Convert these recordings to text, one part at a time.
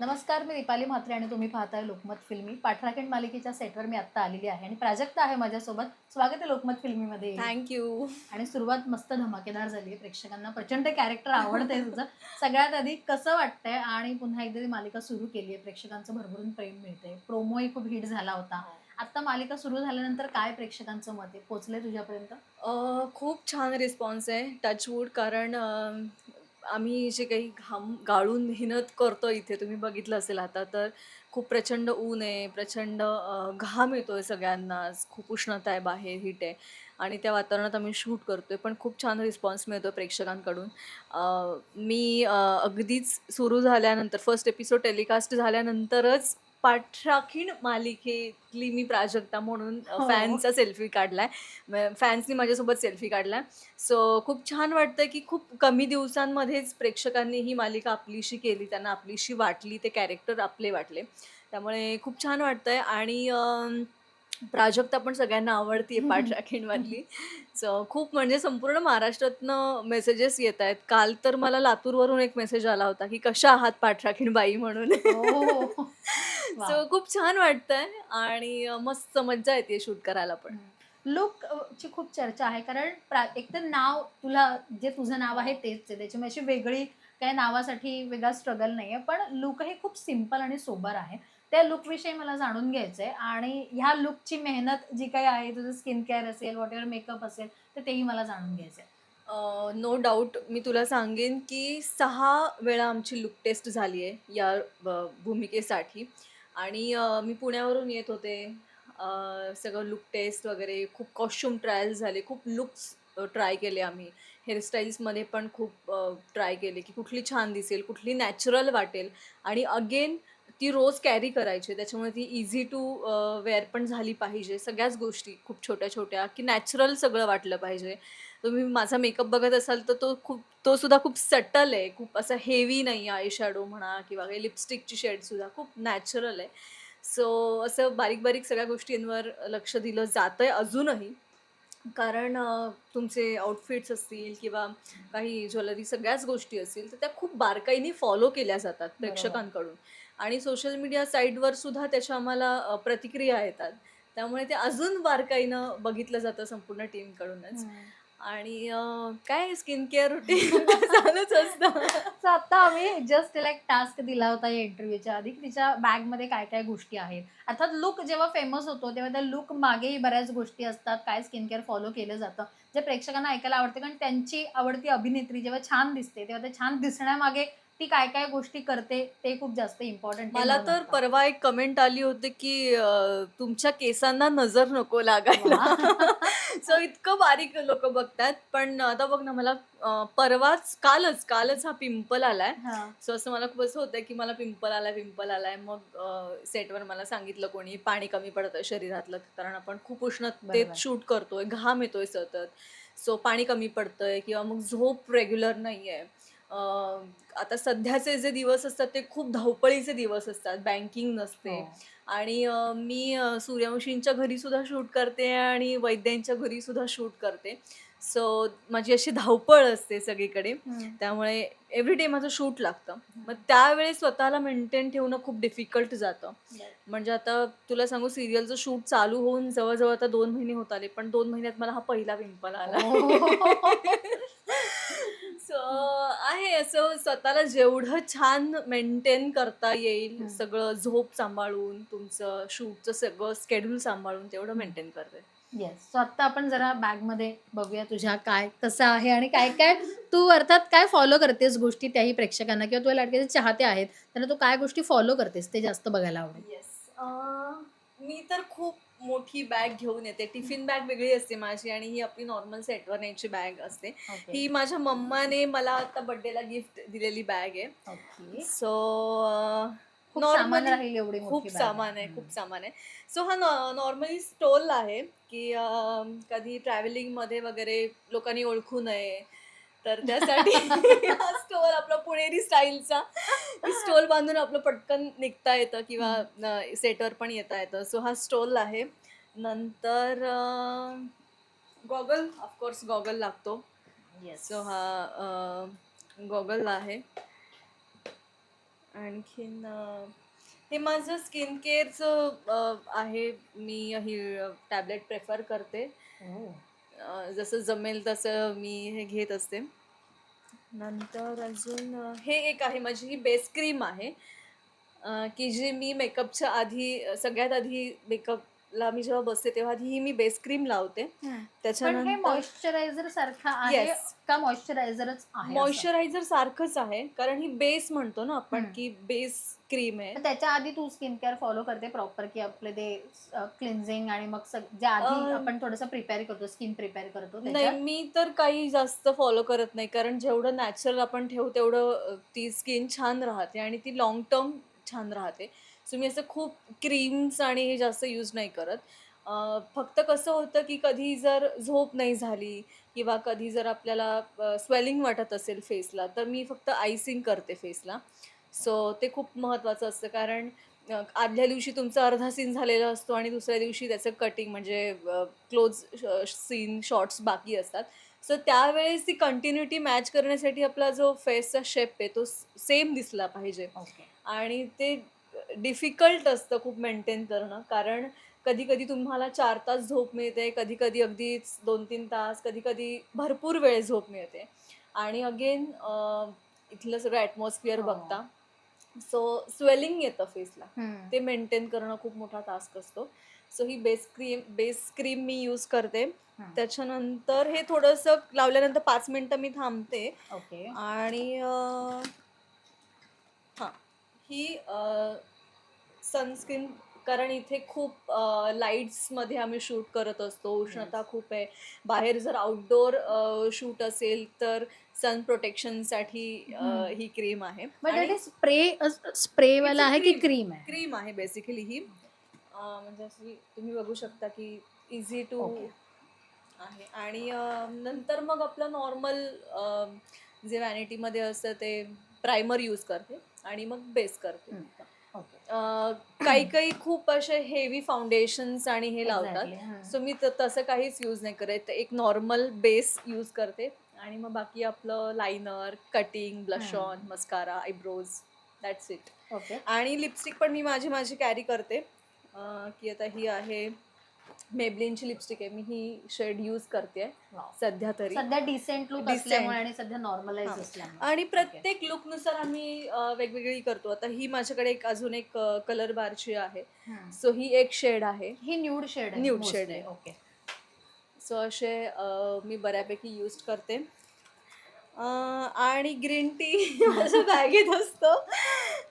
नमस्कार, मी दीपाली म्हात्रे आणि तुम्ही पाहताय लोकमत फिल्मी. पाठराखीण मालिकेच्या सेटवर मी आत्ता आलेली आहे आणि प्राजक्ता आहे माझ्यासोबत. स्वागत आहे लोकमत फिल्मीमध्ये. Thank you. आणि सुरुवात मस्त धमाकेदार झाली आहे. प्रेक्षकांना प्रचंड कॅरेक्टर आवडतंय तुझं. सगळ्यात आधी कसं वाटतंय आणि पुन्हा एकदा ती मालिका सुरू केली आहे. प्रेक्षकांचं भरभरून प्रेम मिळतंय. प्रोमोही खूप हिट झाला होता. आता मालिका सुरू झाल्यानंतर काय प्रेक्षकांचं मत आहे? पोहोचलंय तुझ्यापर्यंत? खूप छान रिस्पॉन्स आहे टचवूड. कारण आम्ही जे काही घाम गाळून मेहनत करतो इथे तुम्ही बघितलं असेल आता तर खूप प्रचंड ऊन आहे, प्रचंड घाम येतोय सगळ्यांनाच, खूप उष्णता आहे बाहेर, हीट आहे आणि त्या वातावरणात आम्ही शूट करतोय. पण खूप छान रिस्पॉन्स मिळतो प्रेक्षकांकडून. मी अगदीच सुरू झाल्यानंतर फर्स्ट एपिसोड टेलिकास्ट झाल्यानंतरच पाठराखीण मालिकेतली मी प्राजक्ता म्हणून हो. फॅनचा सेल्फी काढलाय. फॅन्सनी माझ्यासोबत सेल्फी काढला. सो खूप छान वाटतं, की खूप कमी दिवसांमध्येच प्रेक्षकांनी ही मालिका आपलीशी केली. त्यांना आपलीशी वाटली, ते कॅरेक्टर आपले वाटले. त्यामुळे खूप छान वाटतंय आणि प्राजक्ता पण सगळ्यांना आवडतीये पाठराखीणमधली. सो खूप म्हणजे संपूर्ण महाराष्ट्रातनं मेसेजेस येतायत. काल तर मला लातूरवरून एक मेसेज आला होता, की "कशा आहात पाठराखीण बाई?" म्हणून. हो. वाह! सो खूप छान वाटतंय आणि मस्त मज्जा येते शूट करायला पण. लूक ची खूप चर्चा आहे. कारण एकतर नाव तुला जे तुझं नाव आहे हां. तेच आहे. त्याच्यामुळे अशी वेगळी काही नावासाठी वेगळा स्ट्रगल नाहीये. पण लूकही खूप सिंपल आणि सोबर आहे. त्या लूकविषयी मला जाणून घ्यायचंय आणि ह्या लूकची मेहनत जी काही आहे, तुझं स्किन केअर असेल, व्हॉटएव्हर मेकअप असेल, तर तेही मला जाणून घ्यायचंय. नो डाउट मी तुला सांगेन, की 6 वेळा आमची लूक टेस्ट झाली आहे या भूमिकेसाठी आणि मी पुण्यावरून येत होते. सगळं लूक टेस्ट वगैरे खूप कॉस्ट्यूम ट्रायल्स झाले. खूप लुक्स ट्राय केले आम्ही. हेअरस्टाईल्समध्ये पण खूप ट्राय केले, की कुठली छान दिसेल, कुठली नॅचरल वाटेल आणि अगेन ती रोज कॅरी करायची. त्याच्यामुळे ती ईझी टू वेअर पण झाली पाहिजे. सगळ्याच गोष्टी खूप छोट्या-छोट्या, की नॅचरल सगळं वाटलं पाहिजे. तुम्ही माझा मेकअप बघत असाल तर तो सुद्धा खूप सटल आहे. खूप असा हेवी नाही आहे आय शॅडो म्हणा किंवा काही लिपस्टिकची शेडसुद्धा खूप नॅचरल आहे. सो असं बारीक-बारीक सगळ्या गोष्टींवर लक्ष दिलं जातंय अजूनही. कारण तुमचे आउटफिट्स असतील किंवा काही ज्वेलरी सगळ्याच गोष्टी असतील, तर त्या खूप बारकाईने फॉलो केल्या जातात बरोबर. प्रेक्षकांकडून आणि सोशल मीडिया साईटवर सुद्धा त्याच्या आम्हाला प्रतिक्रिया येतात. त्यामुळे ते अजून बारकाईनं बघितलं जातं संपूर्ण टीमकडूनच. हं. आणि काय स्किन केअर रुटीन तर चालूच असतं. सो आता आम्ही जस्ट तिला एक टास्क दिला होता या इंटरव्ह्यूच्या आधी, की तिच्या बॅगमध्ये काय-काय गोष्टी आहेत. अर्थात लूक जेव्हा फेमस होतो, तेव्हा त्या लूक मागेही बऱ्याच गोष्टी असतात. काय स्किन केअर फॉलो केलं जातं, जे प्रेक्षकांना ऐकायला आवडते. कारण त्यांची आवडती अभिनेत्री जेव्हा छान दिसते, तेव्हा ते छान दिसण्यामागे ती काय-काय गोष्टी करते, ते खूप जास्त इम्पोर्टंट आहे मला म्हणून तर आता. परवा एक कमेंट आली होती, की तुमच्या केसांना नजर नको लागायला. वाह! सो इतकं बारीक लोकं बघतात. पण आता बघ ना, मला कालच हा पिंपल आलाय. हां. सो असं मला खूप असं होतं, की मला पिंपल आलाय. मग सेटवर मला सांगितलं कोणी, पाणी कमी पडतंय शरीरातलं, कारण आपण खूप उष्णतेत बरोबर. शूट करतोय, घाम येतोय सतत. सो पाणी कमी पडतंय किंवा मग झोप रेग्युलर नाहीये. आता सध्याचे जे दिवस असतात ते खूप धावपळीचे दिवस असतात. बँकिंग हो. नसते आणि मी सूर्यवंशींच्या घरी सुद्धा शूट करते आणि वैद्यांच्या घरी सुद्धा शूट करते. सो माझी अशी धावपळ असते सगळीकडे. हं. त्यामुळे एव्हरीडे माझं शूट लागतं. मग त्यावेळेस स्वतःला मेंटेन ठेवणं खूप डिफिकल्ट जातं. बरं. म्हणजे आता तुला सांगू सीरियलचं शूट चालू होऊन जवळ आता 2 महिने होत आले. पण 2 महिन्यात मला हा पहिला पिंपल आला. ओह! सो आहे असं स्वतःला जेवढं छान मेंटेन करता येईल, हं. सगळं झोप सांभाळून, तुमचं शूटचं सगळं शेड्यूल सांभाळून तेवढं हं. मेंटेन करते. येस. सो आत्ता आपण जरा बॅगमध्ये बघूया तुझ्या काय कसं आहे आणि काय-काय तू अर्थात काय फॉलो करतेस गोष्टी त्याही प्रेक्षकांना किंवा तुझ्या लाडक्याचे चाहते आहेत, त्यांना तू काय गोष्टी फॉलो करतेस ते जास्त बघायला आवडेल? येस. मी तर खूप मोठी बॅग घेऊन येते. टिफिन बॅग वेगळी असते माझी आणि ही आपली नॉर्मल सेटवर न्यायची बॅग असते. ओके. ही माझ्या मम्माने मला आता बर्थडेला गिफ्ट दिलेली बॅग आहे. ओके. सो खूप सामान नॉर्मली राहील एवढी खूप मोठी बॅग आहे. सामान आहे, हं. खूप सामान आहे. सो हा नॉर्मली स्टोल आहे, की कधी ट्रॅव्हलिंगमध्ये वगैरे लोकांनी ओळखू नये, तर त्यासाठी हा स्टोल आपला पुणेरी स्टाईलचा, की स्टोल बांधून आपलं पटकन निघता येतं किंवा हं. सेटवर पण येता येतं. सो हा स्टोल आहे. नंतर गॉगल ऑफकोर्स गॉगल लागतो. येस. सो हा गॉगल आहे आणखीन हे माझं स्किन केअरचं आहे. मी ही टॅबलेट प्रेफर करते. जसं जमेल तसं मी हे घेत असते. नंतर अजून हे एक आहे, माझी ही बेस क्रीम आहे, की जी मी मेकअपच्या आधी सगळ्यात आधी मेकअपला मी जेव्हा बसते तेव्हा आधी ही मी बेस क्रीम लावते. पण हे त्याच्यानंतर मॉइश्चरायझर सारखं आहे येस, का मॉइश्चरायझरच आहे असं? मॉइश्चरायझर सारखंच आहे, कारण ही बेस म्हणतो ना आपण, हम्म. की बेस क्रीम आहे. तर त्याच्या आधी तू स्किन केअर फॉलो करते प्रॉपर, की आपले ते क्लिन्झिंग आणि मग जे आधी अ, आपण थोडंसं प्रिपेअर करतो, स्किन प्रिपेअर करतो नाही, त्याच्यात? मी तर काही जास्त फॉलो करत नाही, कारण जेवढं नॅचरल आपण ठेवू तेवढं ती स्किन छान राहते आणि ती लाँग टर्म छान राहते. सो मी असं खूप क्रीम्स आणि हे जास्त यूज नाही करत. फक्त कसं होतं, की कधी जर झोप नाही झाली किंवा कधी जर आपल्याला स्वेलिंग वाटत असेल फेसला, तर मी फक्त आयसिंग करते फेसला. सो ते खूप महत्त्वाचं असतं, कारण आदल्या दिवशी तुमचा अर्धा सीन झालेला असतो आणि दुसऱ्या दिवशी त्याचं कटिंग म्हणजे क्लोज सीन शॉट्स बाकी असतात. सो त्यावेळेस ती कंटिन्युटी मॅच करण्यासाठी आपला जो फेसचा शेप आहे तो सेम दिसला पाहिजे. ओके. आणि ते डिफिकल्ट असतं खूप मेंटेन करणं, कारण कधी-कधी तुम्हाला 4 तास झोप मिळते, कधी-कधी अगदीच 2-3 तास, कधी-कधी भरपूर वेळ झोप मिळते. आणि अगेन इथलं सगळं ॲटमॉस्फिअर हो. बघता, सो स्वेलिंग येतं फेसला. हम्म. ते मेंटेन करणं खूप मोठा टास्क असतो. सो ही बेस क्रीम मी यूज करते. हम्म. त्याच्यानंतर हे थोडंसं लावल्यानंतर 5 मिनिटं मी थांबते ओके. आणि हां, ही सनस्क्रीन, कारण इथे खूप लाईट्समध्ये आम्ही शूट करत असतो, उष्णता येस. खूप आहे. बाहेर जर आउटडोअर शूट असेल तर सन प्रोटेक्शनसाठी ही क्रीम आहे. बट आणि इट स्प्रे इट्स स्प्रेवाला अ आहे की क्रीम. क्रीम आहे? क्रीम आहे बेसिकली ही. म्हणजे अशी तुम्ही बघू शकता की इझी टू ओके. आहे. आणि नंतर मग आपलं नॉर्मल जे व्हॅनिटीमध्ये असतं ते प्रायमर यूज करते आणि मग बेस करते. ओके. काही-काही खूप असे हेवी फाउंडेशन्स आणि हे लावतात. एक्झॅक्टली. सो मी तसं काहीच यूज नाही करत. एक नॉर्मल बेस यूज करते आणि मग बाकी आपलं liner, cutting, blush on, mascara, eyebrows, that's it. Okay. आणि लिपस्टिक पण मी माझी कॅरी करते. की आता ही आहे Maybellineची लिपस्टिक आहे. मी ही शेड यूज करतेय वाव. सध्या तरी. सध्या डिसेंट लुक असल्यामुळे डिसेंट. आणि सध्या नॉर्मलाइज हां. असल्यामुळे. आणि ओके. प्रत्येक लूकनुसार आम्ही वेगवेगळी करतो. आता ही माझ्याकडे अजून एक कलर बारची आहे. हम्म. सो ही एक शेड आहे. ही न्यूड शेड आहे न्यूड शेड मोस्टली. आहे. ओके. सो असे मी बऱ्यापैकी यूज करते. आणि ग्रीन टी माझ्या बॅगेत असतं.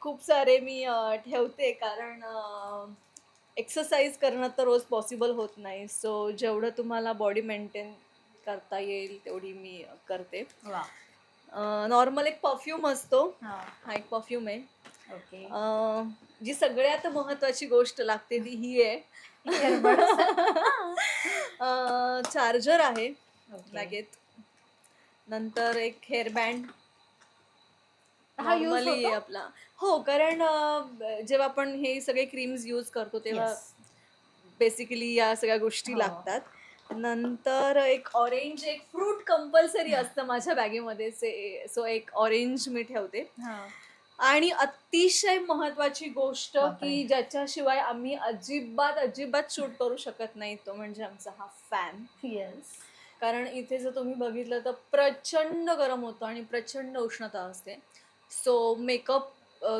खूप सारे मी ठेवते, कारण एक्सरसाइज करणं तर रोज पॉसिबल होत नाही. सो जेवढं तुम्हाला बॉडी मेंटेन करता येईल तेवढी मी करते. वा. नॉर्मल एक परफ्यूम असतो. हा. हा एक परफ्यूम आहे. ओके. जी सगळ्यात महत्त्वाची गोष्ट लागते ती ही आहे. इयरबड्स. चार्जर आहे ओके. बॅगेत. नंतर एक हेअर बँड हा यूज नॉर्मली होतो? आपला. हो, कारण जेव्हा आपण हे सगळे क्रीम्स यूज करतो तेव्हा येस. बेसिकली या सगळ्या गोष्टी हो. लागतात. नंतर एक ऑरेंज, एक फ्रूट कंपल्सरी असतं माझ्या बॅगेमध्ये. सो एक ऑरेंज मी ठेवते. हा. आणि अतिशय महत्त्वाची गोष्ट, बापरे. की ज्याच्याशिवाय आम्ही अजिबात शूट करू शकत नाही, तो म्हणजे आमचा हा फॅन. येस. कारण इथे जर तुम्ही बघितलं तर प्रचंड गरम होतं आणि प्रचंड उष्णता असते. सो मेकअप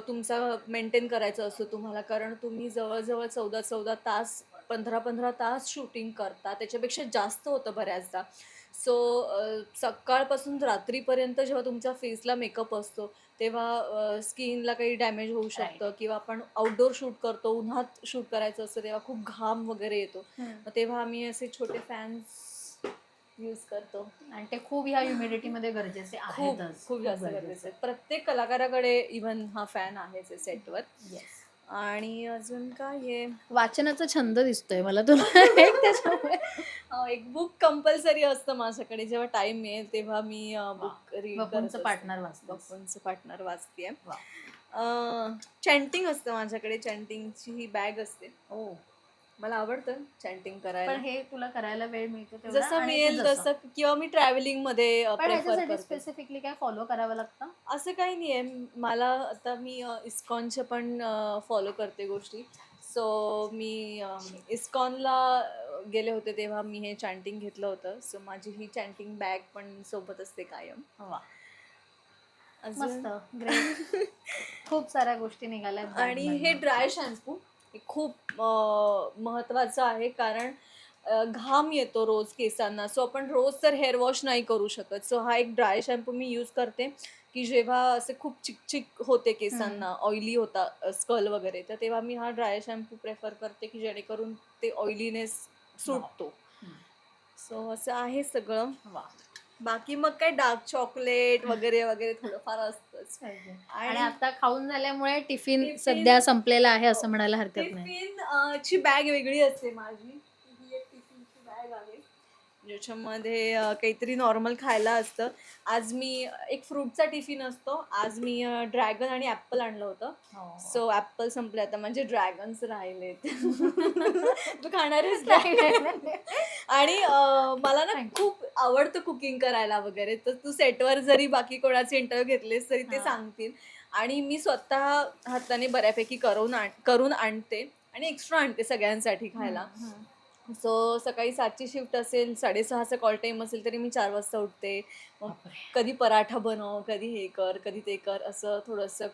तुमचा मेंटेन करायचा असतो तुम्हाला, कारण तुम्ही जवळ-जवळ 14-14 तास, 15-15 तास शूटिंग करता. त्याच्यापेक्षा जास्त होतं बऱ्याचदा. सो सकाळपासून रात्रीपर्यंत जेव्हा तुमच्या फेसला मेकअप असतो, तेव्हा स्किनला काही डॅमेज होऊ राईट. शकतं, किंवा आपण आउटडोर शूट करतो, उन्हात शूट करायचं असतं, तेव्हा खूप घाम वगैरे येतो. मग तेव्हा आम्ही असे छोटे फॅन्स यूज करतो. आणि ते खूप ह्या ह्युमिडिटीमध्ये गरजेचे खूप, आहेतच. खूप जास्त गरजेचं आहे. प्रत्येक कलाकाराकडे इव्हन हा फॅन आहेच आहे सेटवर. येस. आणि अजून काय आहे? वाचनाचा छंद दिसतोय मला तुला एक त्याच्यामुळे. एक बुक कंपल्सरी असतं माझ्याकडे. जेव्हा टाईम मिळेल तेव्हा मी बुक रीड करत बपूंचं असते. पार्टनर वाचतेस. बपूंचं पार्टनर वाचतेय. वा. चॅन्टिंग असतं माझ्याकडे. चॅन्टिंगची ही बॅग असते. ओ. मला आवडतं चॅन्टिंग करायला. पण हे तुला करायला वेळ मिळतो तेवढा जसं आणि ते मिळेल जसं. तसं किंवा मी ट्रॅव्हलिंगमध्ये पण प्रेफर ह्याच्यासाठी करते. स्पेसिफिकली काय फॉलो करावं लागतं? असं काही नाही आहे. मला आता मी इस्कॉनच्या पण फॉलो करते गोष्टी. सो मी इस्कॉनला गेले होते तेव्हा मी हे चॅन्टिंग घेतलं होतं. सो माझी ही चॅन्टिंग बॅग पण सोबत असते कायम. वा, अजून मस्त, ग्रेट. खूप साऱ्या गोष्टी निघाल्यात आणि हे बॅगमधनं. ड्राय शॅम्पू हे खूप महत्त्वाचं आहे, कारण घाम येतो रोज केसांना. सो आपण रोज तर हेअर वॉश नाही करू शकत. सो हा एक ड्राय शॅम्पू मी यूज करते, की जेव्हा असे खूप चिकचिक होते केसांना, ऑइली होता स्कल वगैरे, तर तेव्हा मी हा ड्राय शॅम्पू प्रेफर करते, की जेणेकरून ते ऑइलीनेस सुटतो. सो असं आहे सगळं. वा. बाकी मग काय डार्क चॉकलेट वगैरे वगैरे थोडंफार असतंच. आणि आता खाऊन झाल्यामुळे टिफिन टिफिन सध्या संपलेला आहे असं म्हणायला हरकत नाही. टिफिन ची बॅग वेगळी असते माझी. ही एक टिफिनची बॅग आहे ज्याच्यामध्ये काहीतरी नॉर्मल खायला असतं. आज मी एक फ्रूटचा टिफिन असतो. आज मी ड्रॅगन आणि ॲपल आणलं होतं. सो ॲपल संपले, आता म्हणजे ड्रॅगन्स राहिलेत. तू खाणार आहेस का? आणि मला ना Thank खूप आवडतं कुकिंग करायला वगैरे, तर तू सेटवर जरी बाकी कोणाचे इंटरव्ह्यू घेतलेस तरी ते हा. सांगतील. आणि मी स्वतः हाताने बऱ्यापैकी करून आणते आणि एक्स्ट्रा आणते सगळ्यांसाठी खायला. सो सकाळी 7ची शिफ्ट असेल, 6:30चा कॉल टाईम असेल तरी मी 4 वाजता उठते. मग बापरे. कधी पराठा बनव, कधी हे कर, कधी ते कर, असं थोडंसं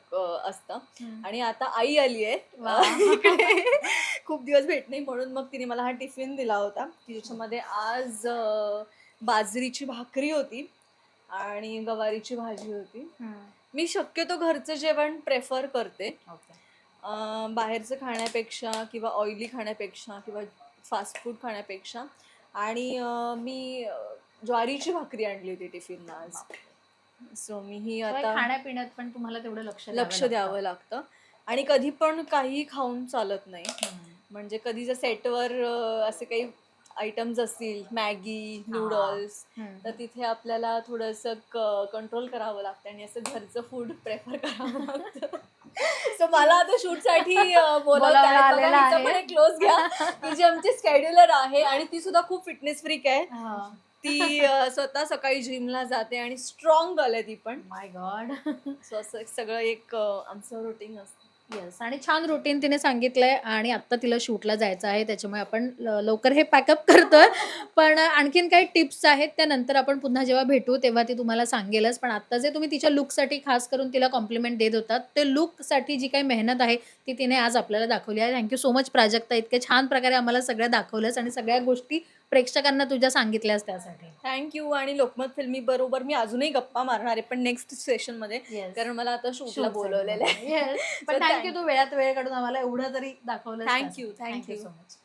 असतं. आणि आता आई आली आहे वा. इकडे. खूप दिवस भेट नाही, म्हणून मग तिने मला हा टिफिन दिला होता, की ज्याच्यामध्ये आज बाजरीची भाकरी होती आणि गवारीची भाजी होती. मी शक्यतो घरचं जेवण प्रेफर करते बाहेरचं खाण्यापेक्षा किंवा ऑइली खाण्यापेक्षा किंवा फास्ट फूड खाण्यापेक्षा. आणि मी ज्वारीची भाकरी आणली होती टिफिनला आज. सो मी ही आता खाण्यापिण्यात पण तुम्हाला तेवढं लक्ष द्यावं लागतं. आणि कधी पण काही खाऊन चालत नाही. म्हणजे कधी जर सेटवर असे काही आयटम्स असतील, मॅगी, नूडल्स, तर तिथे आपल्याला थोडंसं कंट्रोल करावं लागतं आणि असं घरचं फूड प्रेफर करावं लागतं. सो मला आता शूटसाठी बोलावणं आलेलं हिचं पण आहे. एक क्लोज घ्या, की जी आमची स्केड्युलर आहे आणि ती सुद्धा खूप फिटनेस फ्रीक आहे. ती स्वतः सकाळी जिमला जाते आणि स्ट्रॉंग गर्ल आहे ती पण. माय गॉड. सो असं सगळं एक आमचं रुटीन असतं. येस, आणि छान रुटीन तिने सांगितलंय आणि आत्ता तिला शूटला जायचं आहे, त्याच्यामुळे आपण लवकर हे पॅकअप करतोय. पण आणखीन काही टिप्स आहेत त्या नंतर आपण पुन्हा जेव्हा भेटू तेव्हा ती तुम्हाला सांगेलच. पण आत्ता जे तुम्ही तिच्या लुकसाठी खास करून तिला कॉम्प्लिमेंट देत होतात, ते लुकसाठी जी काही मेहनत आहे ती तिने आज आपल्याला दाखवली आहे. थँक्यू सो मच प्राजक्ता, इतके छान प्रकारे आम्हाला सगळ्या दाखवलंस आणि सगळ्या गोष्टी प्रेक्षकांना तुझ्या सांगितल्यास त्यासाठी. थँक्यू. आणि लोकमत फिल्मी बरोबर मी अजूनही गप्पा मारणार आहे, पण नेक्स्ट सेशनमध्ये, Yes. कारण मला आता शूटला Shoot बोलवलेलं आहे. Yes. पण So थँक्यू, तू वेळात वेळ काढून आम्हाला एवढं तरी दाखवलं. Thank you, thank thank you you. So much.